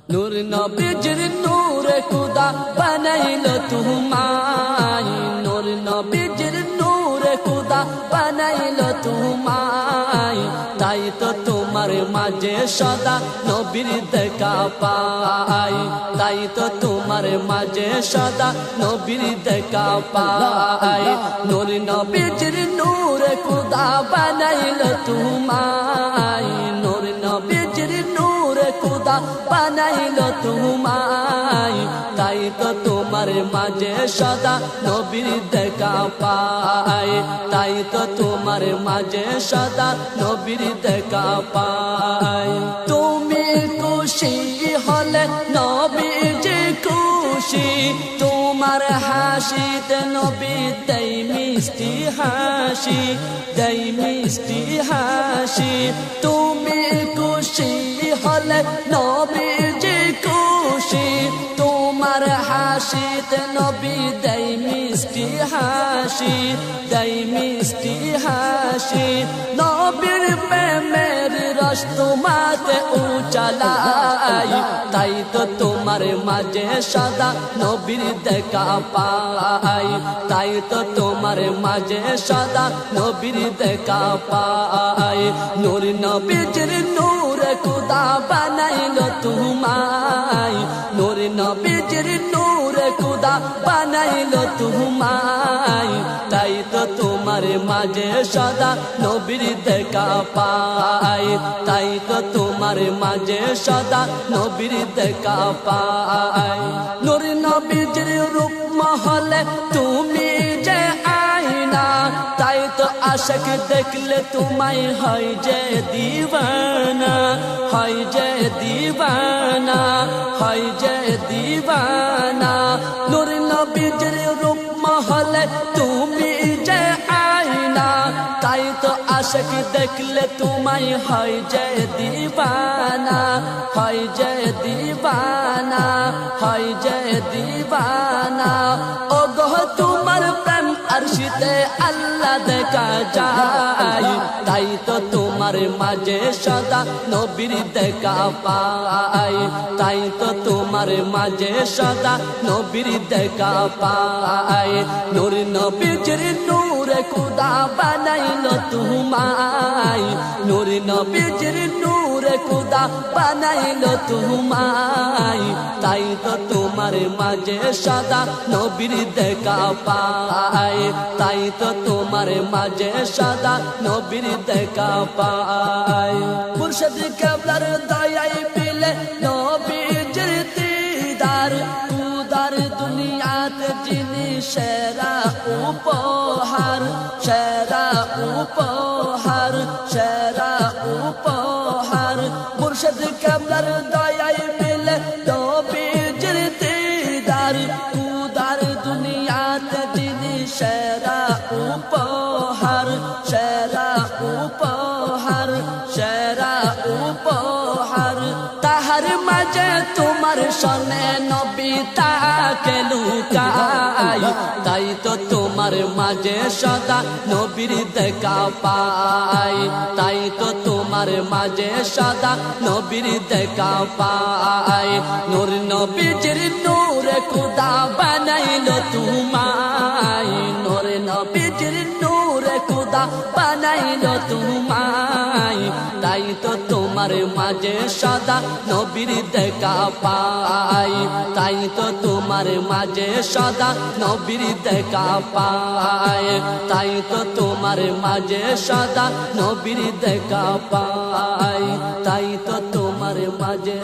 নূর নবীজির নূরে খুদা বানাইলো তোমায়, নূর নবীজির নূরে খুদা বানাইলো তোমায়। তাই তো তোমার মাঝে সদা নবীর দেখা পাই, তাই তো তোমার মাঝে সদা নবীর দেখা পাই। নূর নবীজির নূরে খুদা বানাইলো তোমায়, নূর নবীজির নূরে খুদা বানাইলো তোমায়। তাই তো তোমার মাঝে সদা নবীর দেখা পাই, তাই তো তোমার মাঝে সদা নবীর দেখা পাই। তুমি খুশি হলে নবীজি খুশি, তোমার হাসিতে নবী দেয় মিষ্টি হাসি, দেয় মিষ্টি হাসি। তুমি খুশি হলে নবীজি খুশি, তোমার হাসিতে নবী দেয় মিষ্টি হাসি, দেয় মিষ্টি হাসি। নবীর প্রেমের রস তোমাতে উচালাই, তাই তো তোমার মাঝে সদা নবীর দেখা পাই, তাই তো তোমার মাঝে সদা নবীর দেখা পাই। নূর নবীজির নূরে খুদা বানাইলো তোমায়, নূর নবীজির নূরে খুদা বানাইলো তোমায়। তাই তো তোমার মাঝে সদা নবীর দেখা পাই, তাই তো তোমার মাঝে সদা নবীর দেখা পাই। নূর নবীজির রূপ মহলে তুমি যে আয়না, তাই তো আশিক দেখলে তোমায় হয় যে দিওয়ানা, হয় যে দিওয়ানা, হয় যে দিওয়ানা। নূর নবীজির রূপ মহলে তুমি যে আয়না, তাই তো আশিক দেখলে তোমায় হয় যে দিওয়ানা, হয় যে দিওয়ানা, হয় যে দিওয়ানা। ও গো তোমার প্রেম আরশিতে আল্লাহ দেখা যায়, তাই তো তোমার মাঝে সদা নবীর দেখা পাই, তাই তো তোমার মাঝে সদা নবীর দেখা পাই। নূর নবীজির নূরে খুদা বানাইলো তোমায়, নূর নবীজির নূরে খুদা বানাইলো তোমায়। তাই তো তোমার মাঝে সদা নবীর দেখা পাই, তাই তো তোমার মাঝে সদা নবীর দেখা পাই। মুর্শিদ কেবলার দয়াই পেলে নবীজির দিদার, খুদার দুনিয়াতে যিনি সেরা উপহার, সেরা উপহার, সেরা উপহার। মুর্শিদ কেবলার দয়াই পেলে নবীজির দিদার, খুদার দুনিয়াতে যিনি সেরা উপহার, সেরা উপহার, সেরা উপহার। তাহার মাঝে তোমার সনে নবী তাকে লুকাই, তাই তো তোমার মাঝে সদা নবীর দেখা পাই, তাই তো তোমার মাঝে সদা নবীর দেখা পাই। নূর নবীজির নূরে খুদা বানাইলো তোমায়, নূর নবীজির নূরে খুদা বানাইলো তোমায়। তাই তো তোমার মাঝে সদা নবীর দেখা পাই, তাই তো তোমার মাঝে সদা নবীর দেখা পাই, তাই তো তোমার মাঝে সদা নবীর দেখা পাই, তাই তো তোমার মাঝে